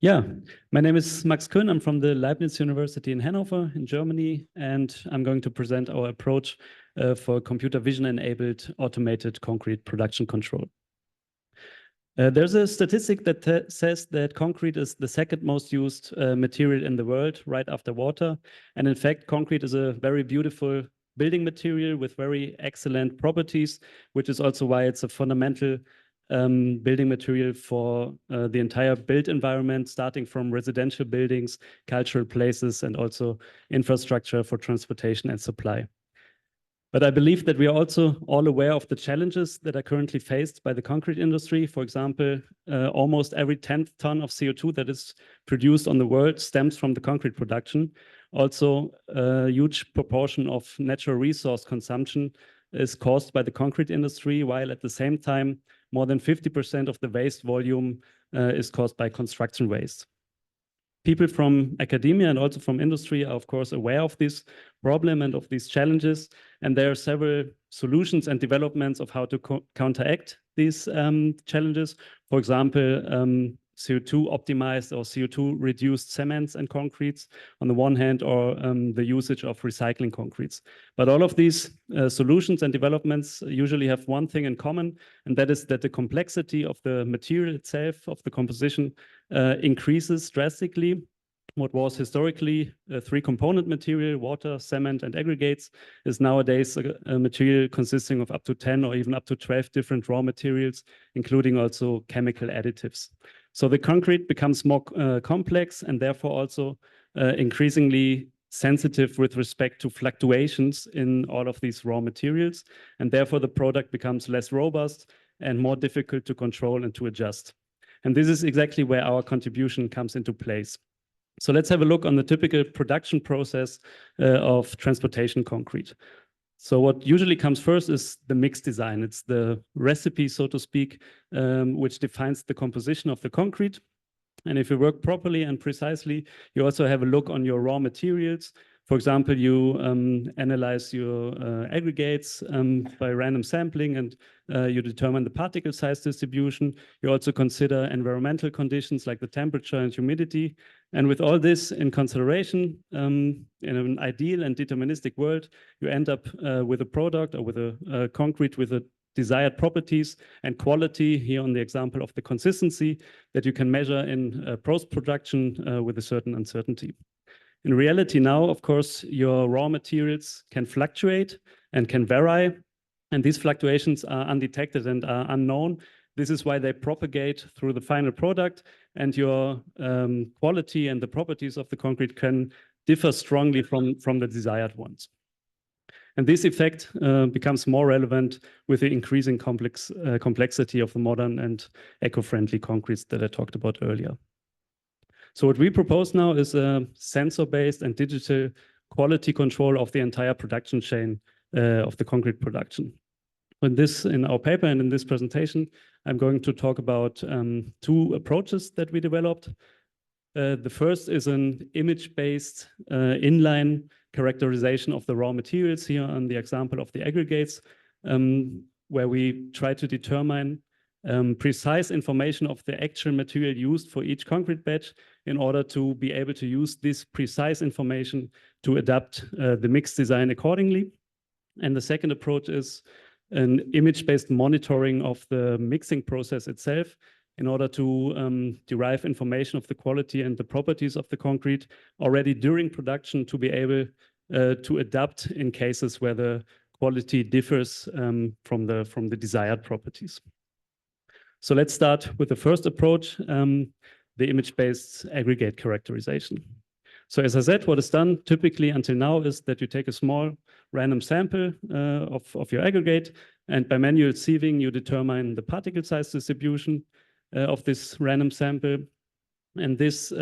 Yeah, my name is Max Coenen. I'm from the Leibniz University in Hanover in Germany, and I'm going to present our approach for computer vision-enabled automated concrete production control. There's a statistic that says that concrete is the second most used material in the world, right after water. And in fact, concrete is a very beautiful building material with very excellent properties, which is also why it's a fundamental building material for the entire built environment, starting from residential buildings, cultural places, and also infrastructure for transportation and supply. But I believe that we are also all aware of the challenges that are currently faced by the concrete industry. For example, almost every 10th ton of CO2 that is produced on the world stems from the concrete production. Also, a huge proportion of natural resource consumption is caused by the concrete industry, while at the same time, more than 50% of the waste volume is caused by construction waste. People from academia and also from industry are, of course, aware of this problem and of these challenges. And there are several solutions and developments of how to counteract these challenges. For example, CO2 optimized or CO2 reduced cements and concretes on the one hand, or the usage of recycling concretes. But all of these solutions and developments usually have one thing in common, and that is that the complexity of the material itself, of the composition, increases drastically. What was historically a three-component material, water, cement, and aggregates, is nowadays a material consisting of up to 10 or even up to 12 different raw materials, including also chemical additives. So the concrete becomes more complex and therefore also increasingly sensitive with respect to fluctuations in all of these raw materials. And therefore the product becomes less robust and more difficult to control and to adjust. And this is exactly where our contribution comes into place. So let's have a look on the typical production process of transportation concrete. So what usually comes first is the mix design. It's the recipe, so to speak, which defines the composition of the concrete. And if you work properly and precisely, you also have a look on your raw materials. For example, you analyze your aggregates by random sampling, and you determine the particle size distribution. You also consider environmental conditions like the temperature and humidity. And with all this in consideration, in an ideal and deterministic world, you end up with a product or with a concrete with a desired properties and quality, here on the example of the consistency, that you can measure in post-production with a certain uncertainty. In reality now, of course, your raw materials can fluctuate and can vary, and these fluctuations are undetected and are unknown. This is why they propagate through the final product, and your quality and the properties of the concrete can differ strongly from the desired ones. And this effect becomes more relevant with the increasing complexity of the modern and eco-friendly concretes that I talked about earlier. So what we propose now is a sensor-based and digital quality control of the entire production chain of the concrete production. In our paper and in this presentation, I'm going to talk about two approaches that we developed. The first is an image-based inline characterization of the raw materials, here on the example of the aggregates, where we try to determine precise information of the actual material used for each concrete batch in order to be able to use this precise information to adapt the mix design accordingly. And the second approach is an image-based monitoring of the mixing process itself in order to derive information of the quality and the properties of the concrete already during production, to be able to adapt in cases where the quality differs from the desired properties. So let's start with the first approach, the image-based aggregate characterization. So as I said, what is done typically until now is that you take a small random sample of your aggregate, and by manual sieving, you determine the particle size distribution of this random sample. And this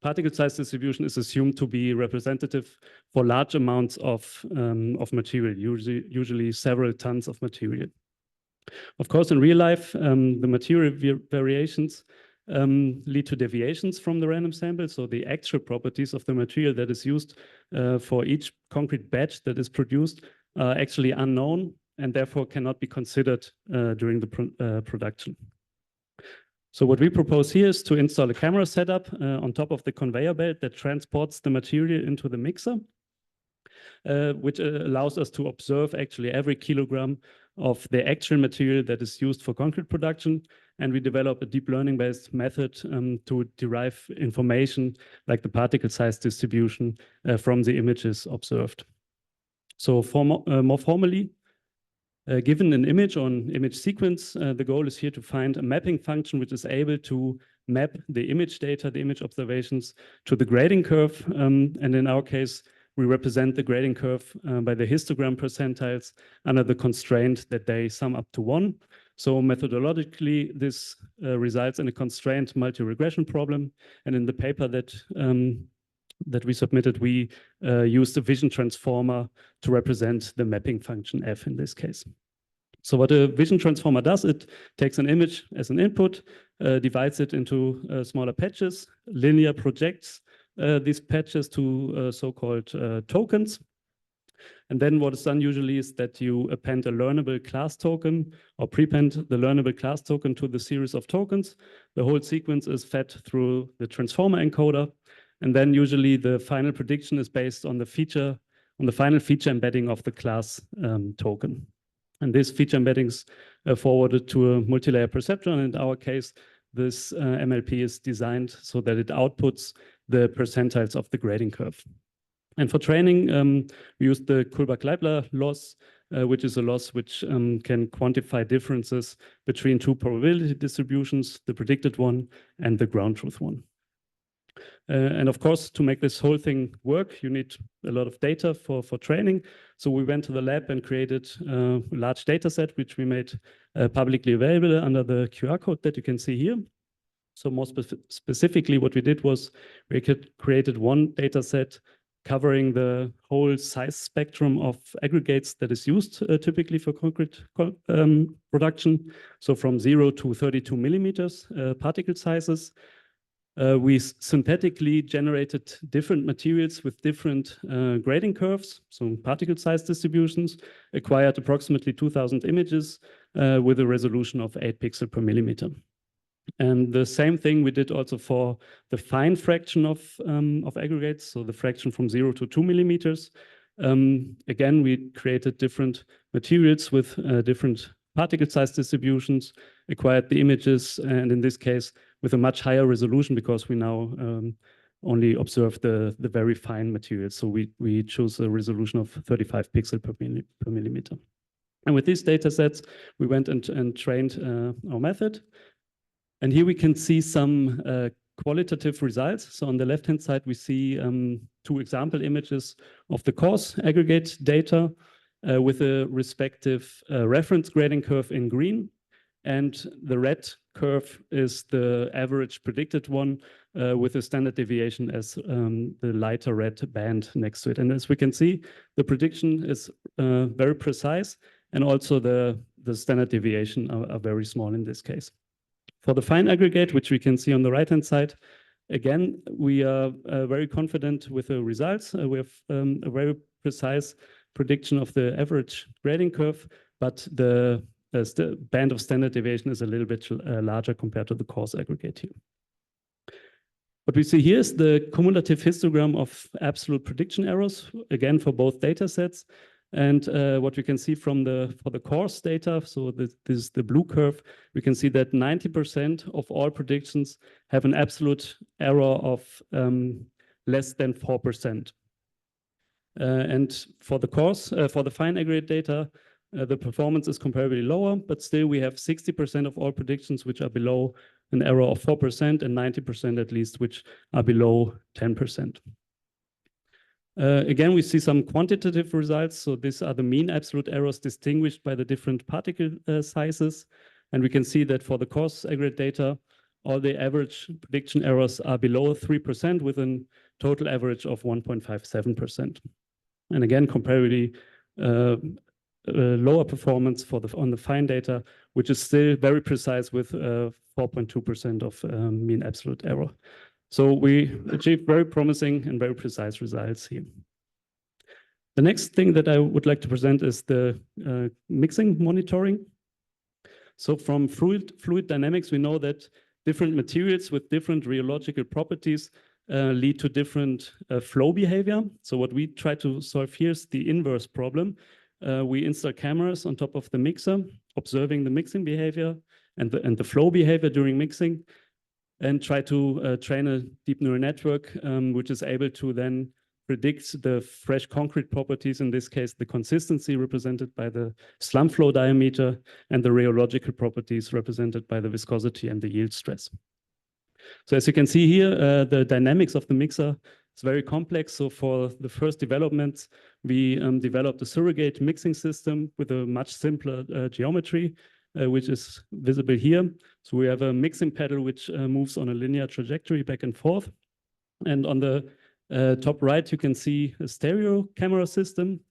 particle size distribution is assumed to be representative for large amounts of material, usually several tons of material. Of course, in real life, the material variations lead to deviations from the random sample. So the actual properties of the material that is used for each concrete batch that is produced are actually unknown and therefore cannot be considered during the production. So what we propose here is to install a camera setup on top of the conveyor belt that transports the material into the mixer, which allows us to observe actually every kilogram of the actual material that is used for concrete production. And we develop a deep learning-based method to derive information like the particle size distribution from the images observed. So more formally, given an image or an image sequence, the goal is here to find a mapping function which is able to map the image data, the image observations, to the grading curve. And in our case, we represent the grading curve by the histogram percentiles under the constraint that they sum up to 1. So methodologically, this results in a constrained multi-regression problem. And in the paper that we submitted, we used a vision transformer to represent the mapping function f in this case. So what a vision transformer does, it takes an image as an input, divides it into smaller patches, linear projects these patches to so-called tokens. And then what is done usually is that you append a learnable class token or prepend the learnable class token to the series of tokens. The whole sequence is fed through the transformer encoder. And then usually the final prediction is based on the final feature embedding of the class token. And this feature embedding is forwarded to a multi-layer perceptron. In our case, this MLP is designed so that it outputs the percentiles of the grading curve. And for training, we used the Kullback-Leibler loss, which is a loss which can quantify differences between two probability distributions, the predicted one and the ground truth one. And of course, to make this whole thing work, you need a lot of data for training. So we went to the lab and created a large data set, which we made publicly available under the QR code that you can see here. So more specifically, what we did was we created one data set covering the whole size spectrum of aggregates that is used typically for concrete production. So from 0 to 32 millimeters particle sizes. We synthetically generated different materials with different grading curves, so particle size distributions, acquired approximately 2,000 images with a resolution of 8 pixels per millimeter. And the same thing we did also for the fine fraction of aggregates, so the fraction from 0 to 2 millimeters. Again, we created different materials with different particle size distributions, acquired the images, and in this case, with a much higher resolution because we now only observe the very fine materials. So we chose a resolution of 35 pixels per millimeter. And with these data sets, we went and trained our method. And here we can see some qualitative results. So on the left-hand side, we see 2 example images of the coarse aggregate data with a respective reference grading curve in green. And the red curve is the average predicted one with a standard deviation as the lighter red band next to it. And as we can see, the prediction is very precise, and also the standard deviation are very small in this case. For the fine aggregate, which we can see on the right-hand side, again, we are very confident with the results. We have a very precise prediction of the average grading curve, but the band of standard deviation is a little bit larger compared to the coarse aggregate here. What we see here is the cumulative histogram of absolute prediction errors, again, for both data sets. And what we can see for the coarse data, so this is the blue curve, we can see that 90% of all predictions have an absolute error of less than 4%. And for the fine aggregate data, the performance is comparably lower, but still we have 60% of all predictions which are below an error of 4% and 90% at least which are below 10%. Again, we see some quantitative results. So these are the mean absolute errors distinguished by the different particle sizes. And we can see that for the coarse aggregate data, all the average prediction errors are below 3% with a total average of 1.57%. And again, comparably lower performance on the fine data, which is still very precise with 4.2% of mean absolute error. So we achieved very promising and very precise results here. The next thing that I would like to present is the mixing monitoring. So from fluid dynamics, we know that different materials with different rheological properties lead to different flow behavior. So what we try to solve here is the inverse problem. We install cameras on top of the mixer, observing the mixing behavior and the flow behavior during mixing, and try to train a deep neural network, which is able to then predict the fresh concrete properties, in this case, the consistency represented by the slump flow diameter and the rheological properties represented by the viscosity and the yield stress. So as you can see here, the dynamics of the mixer is very complex. So for the first developments, we developed a surrogate mixing system with a much simpler geometry, which is visible here. So we have a mixing pedal which moves on a linear trajectory back and forth. And on the top right, you can see a stereo camera system,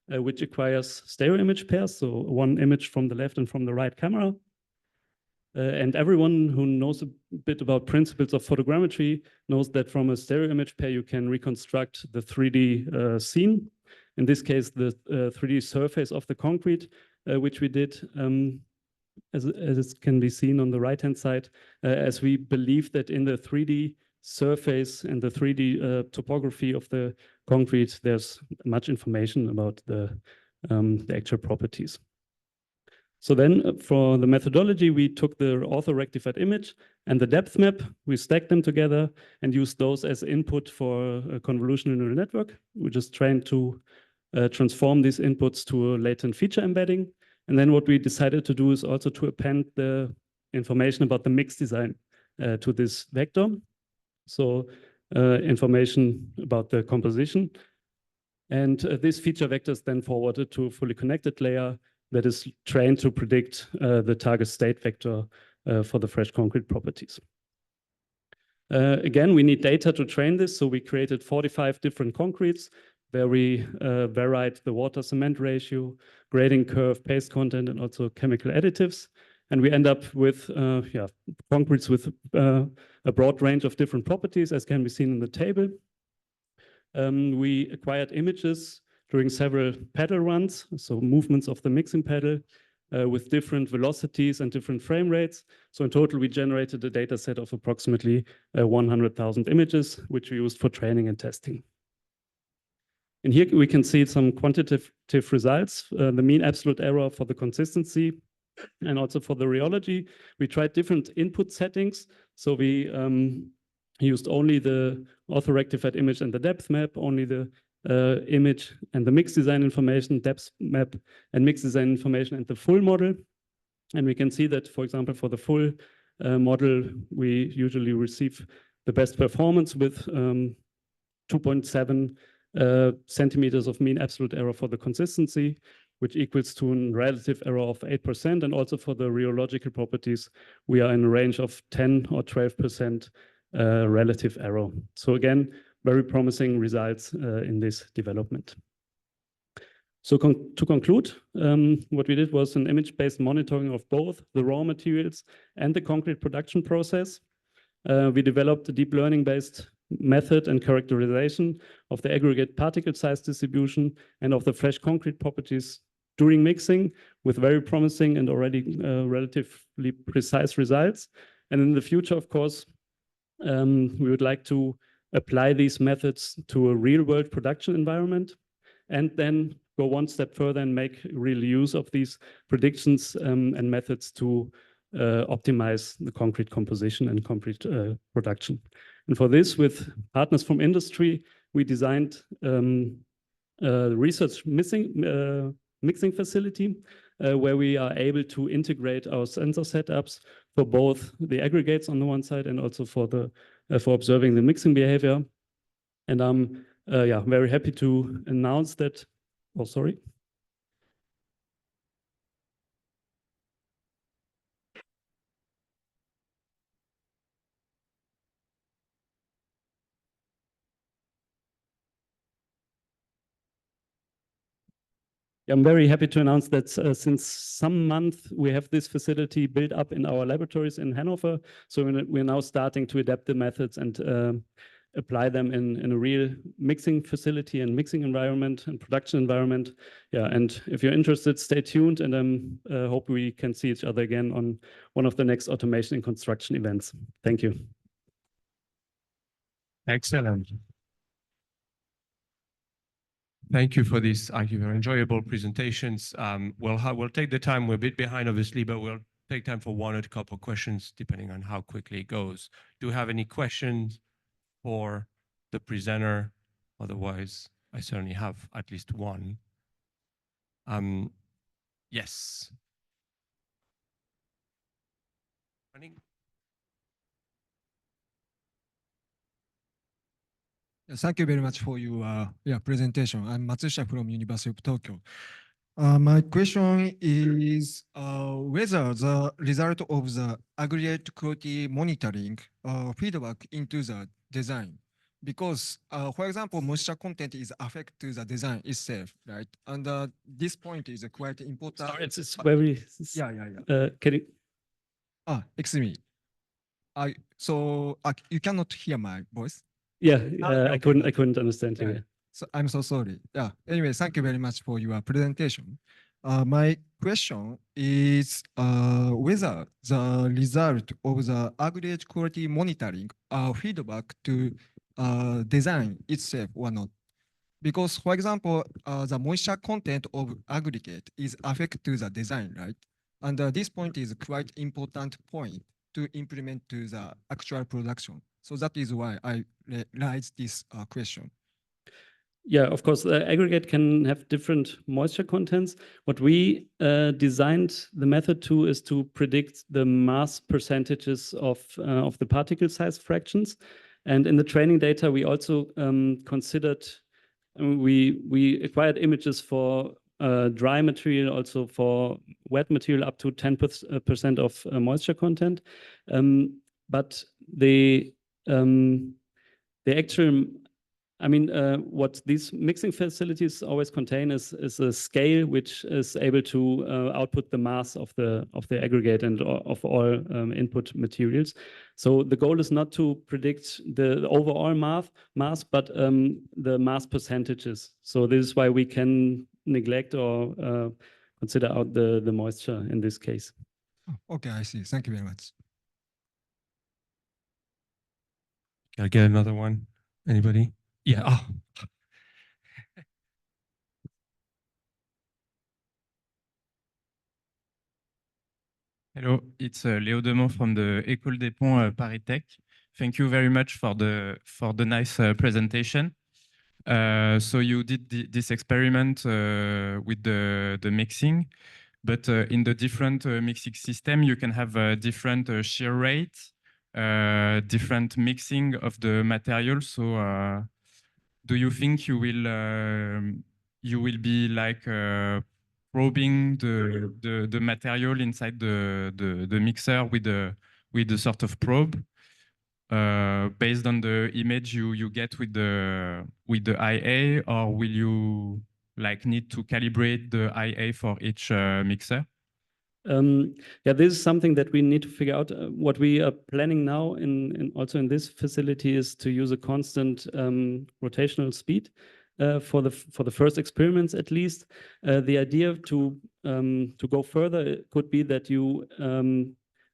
which acquires stereo image pairs, so one image from the left and from the right camera. And everyone who knows a bit about principles of photogrammetry knows that from a stereo image pair, you can reconstruct the 3D scene. In this case, the 3D surface of the concrete, which we did, as it can be seen on the right-hand side, as we believe that in the 3D surface and the 3D topography of the concrete, there's much information about the actual properties. So then for the methodology, we took the ortho-rectified image and the depth map, we stacked them together and used those as input for a convolutional neural network. We just trained to transform these inputs to a latent feature embedding. And then what we decided to do is also to append the information about the mix design to this vector. So information about the composition. And this feature vector is then forwarded to a fully connected layer that is trained to predict the target state vector for the fresh concrete properties. Again, we need data to train this, so we created 45 different concretes where we varied the water-cement ratio, grading curve, paste content, and also chemical additives. And we end up with concretes with a broad range of different properties, as can be seen in the table. We acquired images during several pedal runs, so movements of the mixing pedal with different velocities and different frame rates. So in total, we generated a data set of approximately 100,000 images, which we used for training and testing. And here we can see some quantitative results, the mean absolute error for the consistency and also for the rheology. We tried different input settings. So we used only the ortho-rectified image and the depth map, only the image and the mix design information, depth map and mix design information, and the full model. And we can see that, for example, for the full model, we usually receive the best performance with 2.7 centimeters of mean absolute error for the consistency, which equals to a relative error of 8%. And also for the rheological properties, we are in a range of 10 or 12% relative error. So again, very promising results in this development. So to conclude, what we did was an image-based monitoring of both the raw materials and the concrete production process. We developed a deep learning-based method and characterization of the aggregate particle size distribution and of the fresh concrete properties during mixing with very promising and already relatively precise results. And in the future, of course, we would like to apply these methods to a real-world production environment, and then go one step further and make real use of these predictions and methods to optimize the concrete composition and concrete production. And for this, with partners from industry, we designed a research mixing facility where we are able to integrate our sensor setups for both the aggregates on the one side and also for observing the mixing behavior. And I'm very happy to announce that. Oh, sorry. I'm very happy to announce that since some month, we have this facility built up in our laboratories in Hanover. So we're now starting to adapt the methods and apply them in a real mixing facility and mixing environment and production environment. Yeah, and if you're interested, stay tuned, and hope we can see each other again on one of the next automation and construction events. Thank you. Excellent. Thank you for these very enjoyable presentations. We'll take the time. We're a bit behind, obviously, but we'll take time for one or a couple of questions, depending on how quickly it goes. Do you have any questions for the presenter? Otherwise, I certainly have at least one. Yes. Thank you very much for your presentation. I'm Matsushita from University of Tokyo. My question is whether the result of the aggregate quality monitoring feedback into the design. Because, for example, moisture content is affect to the design itself, right? And this point is quite important. Sorry, it's very... Can you... Excuse me. So you cannot hear my voice? Yeah, I couldn't understand you. Yeah. So I'm so sorry. Yeah. Anyway, thank you very much for your presentation. My question is whether the result of the aggregate quality monitoring feedback to design itself or not. Because, for example, the moisture content of aggregate is affect to the design, right? And this point is quite important point to implement to the actual production. So that is why I raised this question. Yeah, of course, aggregate can have different moisture contents. What we designed the method to is to predict the mass percentages of the particle size fractions. And in the training data, we also considered, we acquired images for dry material, also for wet material up to 10% of moisture content. But the actual, what these mixing facilities always contain is a scale which is able to output the mass of the aggregate and of all input materials. So the goal is not to predict the overall mass, but the mass percentages. So this is why we can neglect or consider out the moisture in this case. Okay, I see. Thank you very much. Can I get another one? Anybody? Yeah. Oh. Hello, it's Léo Demont from the École des Ponts Paris Tech. Thank you very much for the nice presentation. So you did this experiment with the mixing, but in the different mixing system, you can have different shear rate, different mixing of the material. So do you think you will be like probing the material inside the mixer with a sort of probe based on the image you get with the IA, or will you like need to calibrate the IA for each mixer? Yeah, this is something that we need to figure out. What we are planning now, also in this facility, is to use a constant rotational speed for the first experiments, at least. The idea to go further could be that you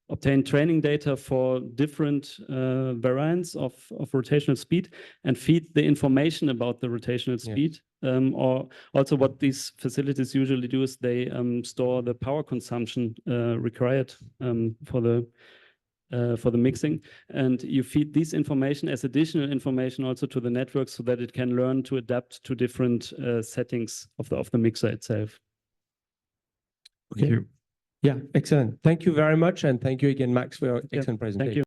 obtain training data for different variants of rotational speed and feed the information about the rotational speed. Or also what these facilities usually do is they store the power consumption required for the mixing, and you feed this information as additional information also to the network so that it can learn to adapt to different settings of the mixer itself. Okay. Thank you. Yeah, excellent. Thank you very much, and thank you again, Max, for your excellent presentation. Thank you.